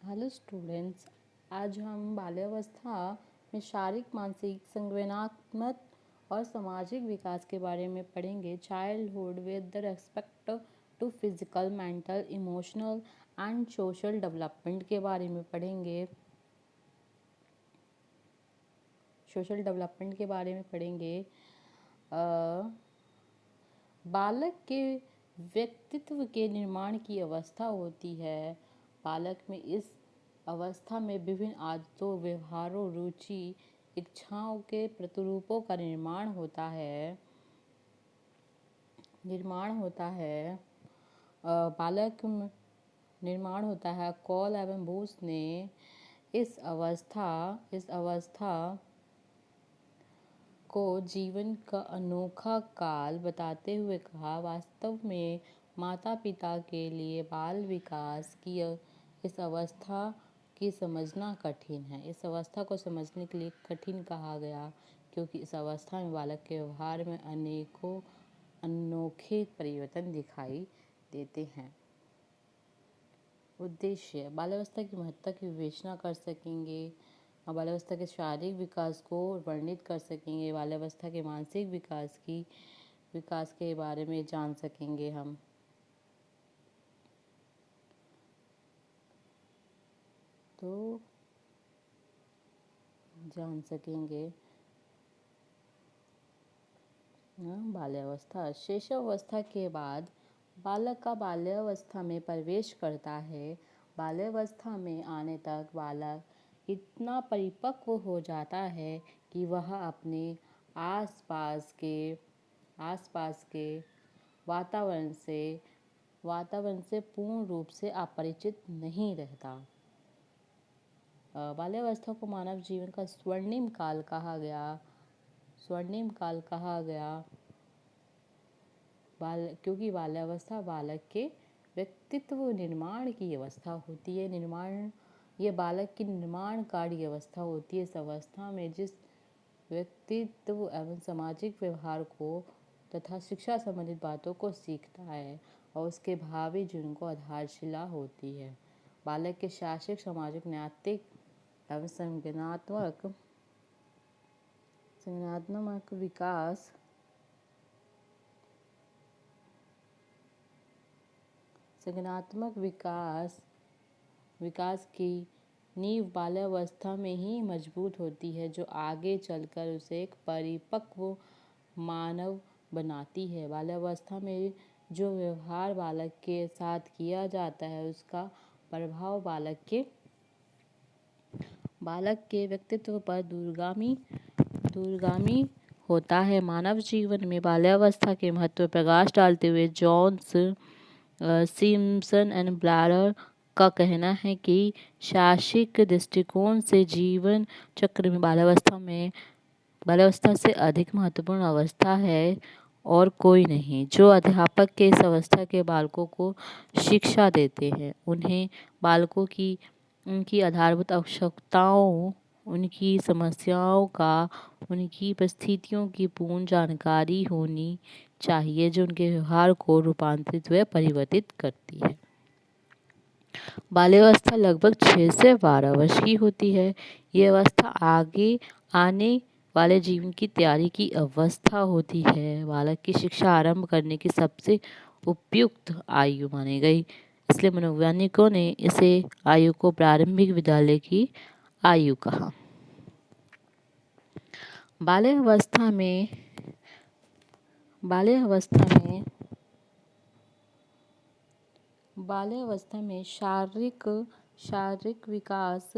Hello students. आज हम बाल्यावस्था में शारीरिक, मानसिक, संज्ञानात्मक और सामाजिक विकास के बारे में पढ़ेंगे। Childhood with the respect to physical, mental, emotional and social development के बारे में पढ़ेंगे। सोशल डेवलपमेंट के बारे में पढ़ेंगे। बालक के व्यक्तित्व के निर्माण की अवस्था होती है। बालक में इस अवस्था में विभिन्न आदतों, व्यवहारों, रुचि, इच्छाओं के प्रतिरूपों का निर्माण होता है। बालक निर्माण होता है। कॉल एवं बूस ने इस अवस्था को जीवन का अनोखा काल बताते हुए कहा, वास्तव में माता पिता के लिए बाल विकास की इस अवस्था की समझना कठिन है। इस अवस्था को समझने के लिए कठिन कहा गया क्योंकि इस अवस्था में बालक के व्यवहार में अनेकों अनोखे परिवर्तन दिखाई देते हैं। उद्देश्य, बाल्यावस्था की महत्ता की विवेचना कर सकेंगे। बाल्यावस्था के शारीरिक विकास को वर्णित कर सकेंगे। बाल्यावस्था के मानसिक विकास के बारे में जान सकेंगे। हम तो जान सकेंगे बाल्यावस्था। शैशवावस्था के बाद बालक का बाल्यावस्था में प्रवेश करता है। बाल्यावस्था में आने तक बालक इतना परिपक्व हो जाता है कि वह अपने आसपास के वातावरण से पूर्ण रूप से अपरिचित नहीं रहता। बाल्यावस्था को मानव जीवन का स्वर्णिम काल कहा गया। क्योंकि बाल्यावस्था बालक के व्यक्तित्व निर्माण की अवस्था होती है। ये बालक की निर्माणकारी अवस्था होती है। इस अवस्था में जिस व्यक्तित्व एवं सामाजिक व्यवहार को तथा शिक्षा संबंधित बातों को सीखता है और उसके भावी जीवन को आधारशिला होती है। बालक के शारीरिक, सामाजिक, नैतिक एवं संज्ञानात्मक विकास की नींव बाल्यावस्था में ही मजबूत होती है, जो आगे चलकर उसे एक परिपक्व मानव बनाती है। बाल्यावस्था में जो व्यवहार बालक के साथ किया जाता है, उसका प्रभाव बालक के व्यक्तित्व पर दूरगामी होता है। मानव जीवन में बाल्यावस्था के महत्व पर प्रकाश डालते हुए जॉन्स, सिम्पसन एंड ब्लैडर का कहना है कि शैक्षिक दृष्टिकोण से जीवन चक्र में बाल्यावस्था से अधिक महत्वपूर्ण अवस्था है और कोई नहीं। जो अध्यापक के इस अवस्था के बालकों को शिक्षा देते हैं, उन्हें बालकों की उनकी आधारभूत आवश्यकताओं, उनकी समस्याओं का, उनकी परिस्थितियों की पूर्ण जानकारी होनी चाहिए, जो उनके व्यवहार को रूपांतरित व परिवर्तित करती है। बाल्यावस्था लगभग 6 से 12 वर्ष की होती है। ये अवस्था आगे आने वाले जीवन की तैयारी की अवस्था होती है। बालक की शिक्षा आरंभ करने की सबसे उपयुक्त आयु मानी गई, इसलिए मनोवैज्ञानिकों ने इसे आयु को प्रारंभिक विद्यालय की आयु कहा। बाल्यावस्था में शारीरिक विकास।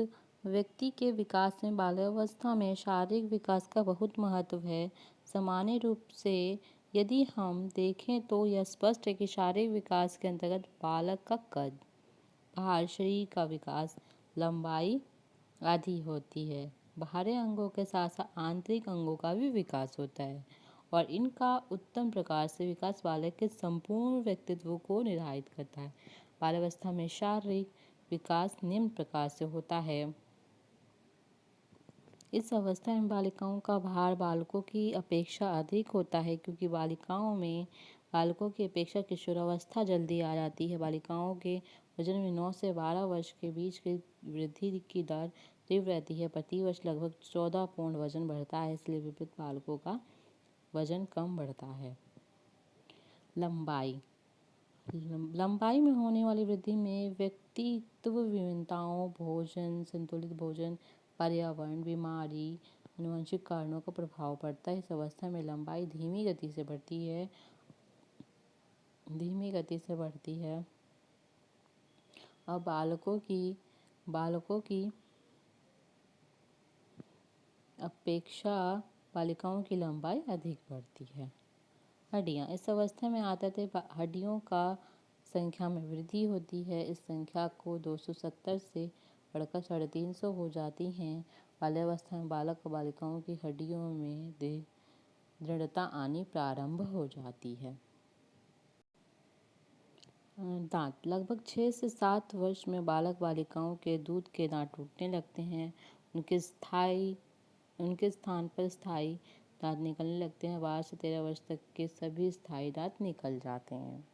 व्यक्ति के विकास में बाल्यावस्था में शारीरिक विकास का बहुत महत्व है। सामान्य रूप से यदि हम देखें तो यह स्पष्ट है कि शारीरिक विकास के अंतर्गत बालक का कद, भार, शरीर का विकास, लंबाई आदि होती है। बाहरी अंगों के साथ साथ आंतरिक अंगों का भी विकास होता है और इनका उत्तम प्रकार से विकास बालक के संपूर्ण व्यक्तित्व को निर्धारित करता है। बाल्यावस्था में शारीरिक विकास निम्न प्रकार से होता है। इस अवस्था में बालिकाओं का भार बालकों की अपेक्षा अधिक होता है, क्योंकि बालिकाओं में बालकों की अपेक्षा किशोरावस्था जल्दी आ जाती है। बालिकाओं के वजन में 9 से 12 वर्ष के बीच की वृद्धि की दर तीव्र रहती है। प्रति वर्ष लगभग 14 पौंड वजन बढ़ता है, इसलिए विविध बालकों का वजन कम बढ़ता है। लंबाई लंबाई में होने वाली वृद्धि में व्यक्तित्व विभिन्नताओं, भोजन, संतुलित भोजन, पर्यावरण, बीमारी, आनुवंशिक कारणों का प्रभाव पड़ता है। इस अवस्था में लंबाई धीमी गति से बढ़ती है और बालकों की अपेक्षा बालिकाओं की लंबाई अधिक बढ़ती है। हड्डियाँ इस अवस्था में आतः हड्डियों का संख्या में वृद्धि होती है। इस संख्या को 270 से बढ़कर 350 हो जाती हैं। बाल्यावस्था में बालक और बालिकाओं की हड्डियों में दृढ़ता आनी प्रारंभ हो जाती है। दांत लगभग 6 से 7 वर्ष में बालक बालिकाओं के दूध के दांत टूटने लगते हैं। उनके स्थान पर स्थायी दांत निकलने लगते हैं। 12 से 13 वर्ष तक के सभी स्थायी दांत निकल जाते हैं।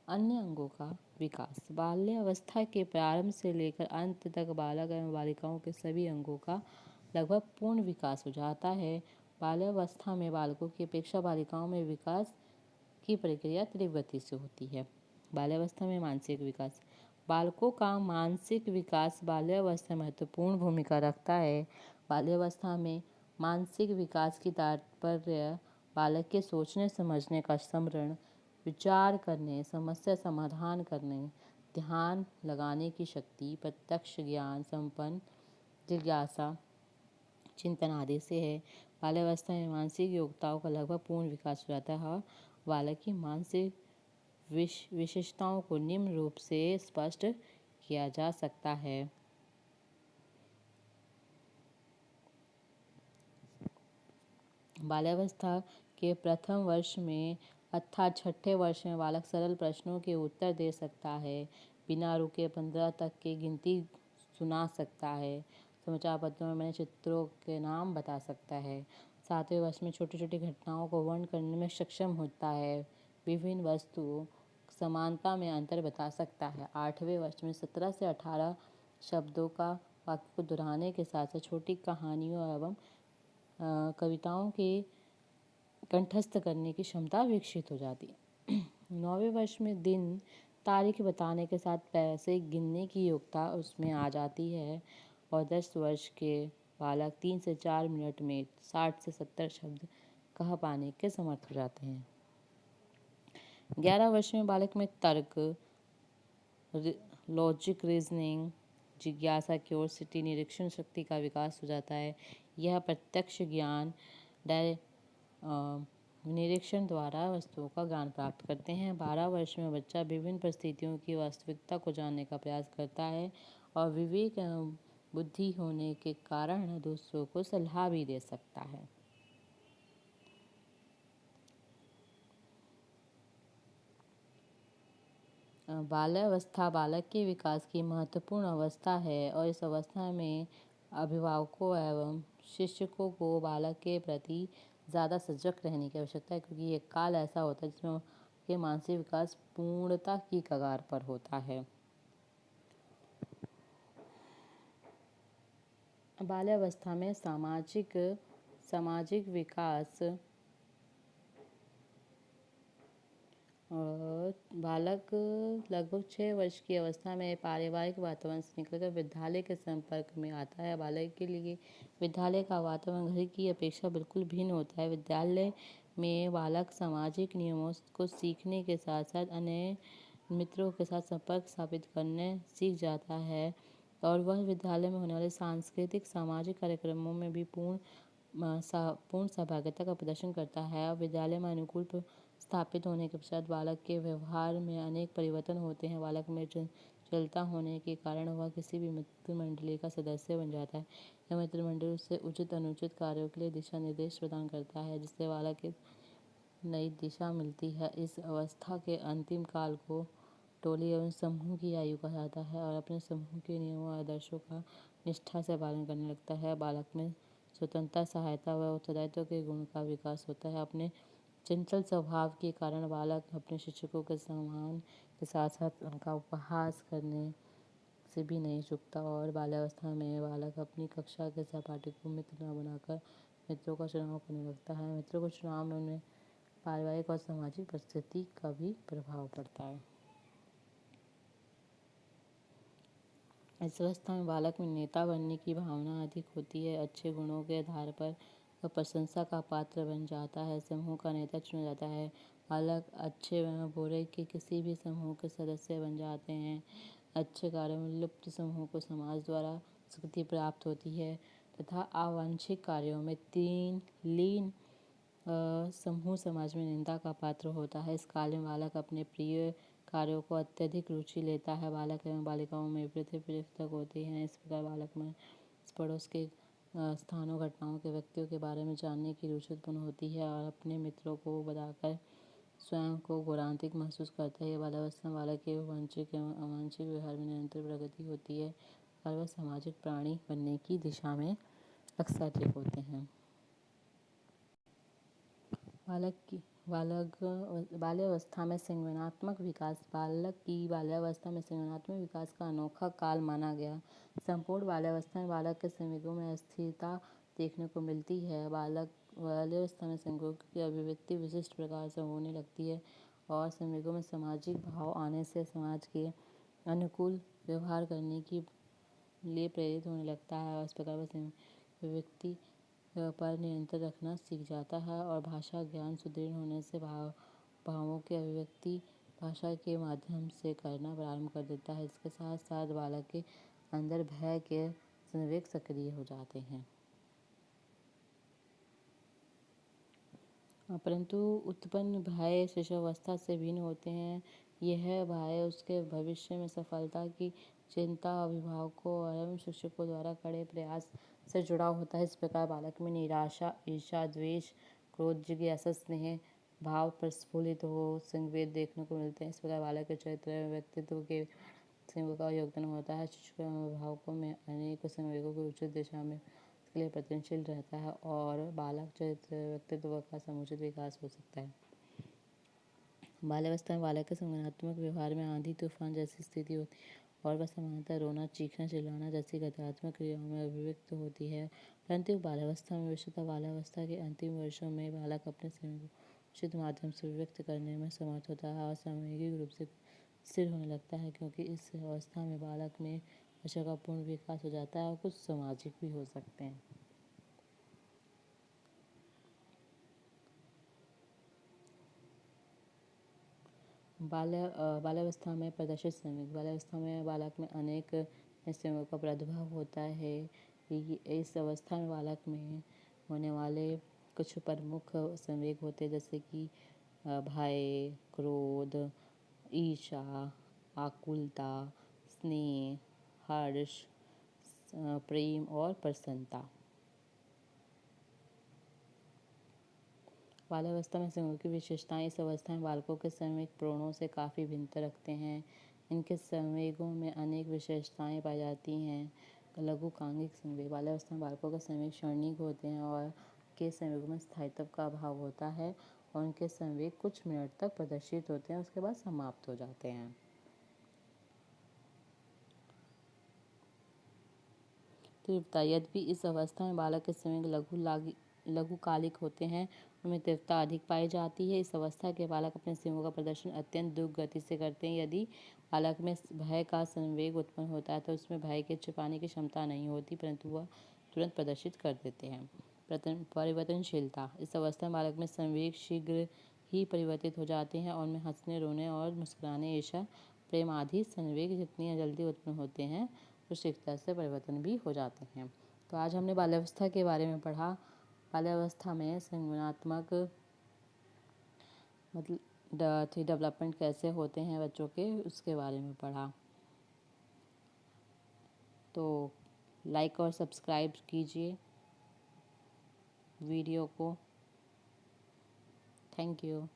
अन्य अंगों का विकास बाल्यावस्था के प्रारंभ से लेकर अंत तक बालक एवं बालिकाओं के सभी अंगों का लगभग पूर्ण विकास हो जाता है। बाल्यावस्था में बालकों की अपेक्षा बालिकाओं में विकास की प्रक्रिया तीव्र गति से होती है। बाल्यावस्था में मानसिक विकास बालकों का मानसिक विकास बाल्यावस्था में महत्वपूर्ण भूमिका रखता है। बाल्यावस्था में मानसिक विकास की तात्पर्य बालक के सोचने समझने का स्मरण, विचार करने, समस्या समाधान करने, ध्यान लगाने की शक्ति, प्रत्यक्ष ज्ञान संपन्न जिज्ञासा, चिंतन आदि से है। बाल्यावस्था में मानसिक योग्यताओं का लगभग पूर्ण विकास हो जाता है। बालक की मानसिक विशेषताओं को निम्न रूप से स्पष्ट किया जा सकता है। बाल्यावस्था के प्रथम वर्ष में अर्थात छठे वर्ष में बालक सरल प्रश्नों के उत्तर दे सकता है, बिना रुके 15 तक की गिनती सुना सकता है, समाचार पत्रों में बने चित्रों के नाम बता सकता है। 7वें वर्ष में छोटी छोटी घटनाओं को वर्ण करने में सक्षम होता है, विभिन्न वस्तुओं समानता में अंतर बता सकता है। 8वें वर्ष में 17 से 18 शब्दों का वाक्य को दोहराने के साथ साथ छोटी कहानियों एवं कविताओं के कंठस्थ करने की क्षमता विकसित हो जाती है। 9वें वर्ष में दिन तारीख बताने के साथ पैसे गिनने की योग्यता उसमें आ जाती है और 10 वर्ष के बालक 3 से 4 मिनट में 60 से 70 शब्द कह पाने के समर्थ हो जाते हैं। 11 वर्ष में बालक में तर्क, लॉजिक, रीजनिंग, जिज्ञासा, क्यूरियोसिटी, निरीक्षण शक्ति का विकास हो जाता है। यह प्रत्यक्ष ज्ञान निरीक्षण द्वारा वस्तुओं का ज्ञान प्राप्त करते हैं। 12 वर्ष में बच्चा विभिन्न परिस्थितियों की वास्तविकता को जानने का प्रयास करता है और विवेक एवं बुद्धि होने के कारण दूसरों को सलाह भी दे सकता है। बाल्यावस्था बालक के विकास की महत्वपूर्ण अवस्था है और इस अवस्था में अभिभावकों एवं शिक्षकों को बालक के प्रति ज़्यादा सजग रहने की आवश्यकता है, क्योंकि ये काल ऐसा होता है जिसमें के मानसिक विकास पूर्णता की कगार पर होता है। बाल्यावस्था में सामाजिक विकास और बालक लगभग 6 वर्ष की अवस्था में पारिवारिक वातावरण से निकलकर विद्यालय के संपर्क में आता है। बालक के लिए विद्यालय का वातावरण घर की अपेक्षा बिल्कुल भिन्न होता है। विद्यालय में बालक सामाजिक नियमों को सीखने के साथ साथ अन्य मित्रों के साथ संपर्क स्थापित करने सीख जाता है और वह विद्यालय में होने वाले सांस्कृतिक सामाजिक कार्यक्रमों में भी पूर्ण सहभागिता का प्रदर्शन करता है। और विद्यालय में अनुकूल स्थापित होने के पश्चात बालक के व्यवहार में अनेक परिवर्तन होते हैं। बालक में चलता होने के कारण वह किसी भी मित्र मंडली का सदस्य बन जाता है। यह मित्र मंडली उसे उचित अनुचित कार्यों के लिए दिशा निर्देश प्रदान करता है, जिससे बालक को नई दिशा मिलती है। इस अवस्था के अंतिम काल को टोली एवं समूह की आयु कहा जाता है और अपने समूह के नियमों और आदर्शों का निष्ठा से पालन करने लगता है। बालक में स्वतंत्रता, सहायता व उत्तरदायित्व के गुण का विकास होता है। अपने चंचल स्वभाव के कारण बालक अपने शिक्षकों के समान के साथ साथ उनका उपहास करने से भी नहीं चूकता और बाल्यावस्था में बालक अपनी कक्षा के सहपाठी को मित्र न बनाकर मित्रों का चुनाव करने लगता है। मित्रों को चुनाव में उनमें पारिवारिक और सामाजिक परिस्थिति का भी प्रभाव पड़ता है। इस अवस्था में बालक में नेता बनने की भावना अधिक होती है। अच्छे गुणों के आधार पर वह प्रशंसा का पात्र बन जाता है, समूह का नेता चुना जाता है। बालक अच्छे व बुरे के किसी भी समूह के सदस्य बन जाते हैं। अच्छे कार्यों में लिप्त समूह को समाज द्वारा स्वीकृति प्राप्त होती है तथा अवांछित कार्यों में लीन समूह समाज में निंदा का पात्र होता है। इस काल में बालक अपने प्रिय कार्यों को अत्यधिक रुचि लेता है। बालक एवं बालिकाओं में पृथक होते हैं। इस प्रकार बालक में पड़ोस के स्थानों, घटनाओं के व्यक्तियों के बारे में जानने की रुचि उत्पन्न होती है और अपने मित्रों को बताकर स्वयं को गौरवान्वित महसूस करता है। बाल्यावस्था में बालक के वांछित एवं अवांछित व्यवहार में निरंतर प्रगति होती है और वह सामाजिक प्राणी बनने की दिशा में अग्रसर होते हैं। बाल्यावस्था में संज्ञानात्मक विकास। बालक की बाल्यावस्था में संज्ञानात्मक विकास का अनोखा काल माना गया। संपूर्ण बाल्यावस्था में बालक के संवेगों में अस्थिरता देखने को मिलती है। बाल्यावस्था में संवेगों की अभिव्यक्ति विशिष्ट प्रकार से होने लगती है और संवेगों में सामाजिक भाव आने से समाज के अनुकूल व्यवहार करने के लिए प्रेरित होने लगता है और इस प्रकार वह व्यक्ति पर नियंत्रण रखना सीख जाता है और भाषा ज्ञान सुदृढ़ होने से भावों की अभिव्यक्ति भाषा के माध्यम से करना प्रारंभ कर देता है। इसके साथ साथ बालक के अंदर भय के संवेग सक्रिय हो जाते हैं। परंतु उत्पन्न भय शिशुअवस्था से भिन्न होते हैं। यह भय उसके भविष्य में सफलता की चिंता, अभिभावकों एवं शिक्षकों द्वारा कड़े प्रयास से जुड़ा होता है। इस प्रकार बालक में निराशा, ईर्ष्या, द्वेष, क्रोध, जिज्ञासा, स्नेह भाव प्रस्फुलित हो संवेद देखने को मिलते हैं। इस प्रकार बालक के चरित्र एवं व्यक्तित्व के संवेगों का योगदान होता है। शिक्षकों एवं अभिभावकों में अनेक संवेगों को उचित दिशा में के लिए प्रयत्नशील रहता है और बालक चरित्र व्यक्तित्व का समुचित विकास हो सकता है। बाल्यावस्था में बालक के संज्ञानात्मक व्यवहार में आंधी तूफान जैसी स्थिति होती है और वह सामान्यतः रोना, चीखना, चिल्लाना जैसी गद्यात्मक क्रियाओं में अभिव्यक्त होती है। परंतु बाल्यावस्था में विशेषतः बाल्यावस्था के अंतिम वर्षों में बालक अपने संवेगों को उचित माध्यम से व्यक्त करने में समर्थ होता है और सामूहिक रूप से स्थिर होने लगता है, क्योंकि इस अवस्था में बालक में भाषा का पूर्ण विकास हो जाता है और कुछ सामाजिक भी हो सकते हैं। बाल्यावस्था में प्रदर्शित संवेग। बाल्यावस्था में बालक में अनेक संवेगों का प्रादुर्भाव होता है। इस अवस्था में बालक में होने वाले कुछ प्रमुख संवेग होते हैं, जैसे कि भय, क्रोध, ईर्ष्या, आकुलता, स्नेह, हर्ष, प्रेम और प्रसन्नता। बाल्यावस्था में संवेगों की विशेषताएं। इस अवस्था में बालकों के संवेग प्रौढ़ों से काफ़ी भिन्नता रखते हैं। इनके संवेगों में अनेक विशेषताएं पाई जाती हैं। लघुकांगिक संवेग। बाल्यावस्था में बालकों के संवेग क्षणिक होते हैं और के संवेगों में स्थायित्व का अभाव होता है और उनके संवेग कुछ मिनट तक प्रदर्शित होते हैं, उसके बाद समाप्त हो जाते हैं। तीव्रता। यद्यपि इस अवस्था में बालक के संवेग लघुकालिक होते हैं, उनमें तीव्रता अधिक पाई जाती है। इस अवस्था के बालक अपने संवेगों का प्रदर्शन अत्यंत द्रुत गति से करते हैं। यदि बालक में भय का संवेग उत्पन्न होता है तो उसमें भय के छिपाने की क्षमता नहीं होती, परंतु वह तुरंत प्रदर्शित कर देते हैं। परिवर्तनशीलता। इस अवस्था में बालक में संवेग शीघ्र ही परिवर्तित हो जाते हैं और उनमें हंसने, रोने और मुस्कुराने, ईर्ष्या, प्रेम आदि संवेग जितनी जल्दी उत्पन्न होते हैं तो शीघ्रता से परिवर्तन भी हो जाते हैं। तो आज हमने बाल्यावस्था के बारे में पढ़ा। बाल्यावस्था में संज्ञानात्मक डेवलपमेंट कैसे होते हैं बच्चों के, उसके बारे में पढ़ा। तो लाइक और सब्सक्राइब कीजिए वीडियो को। Thank you.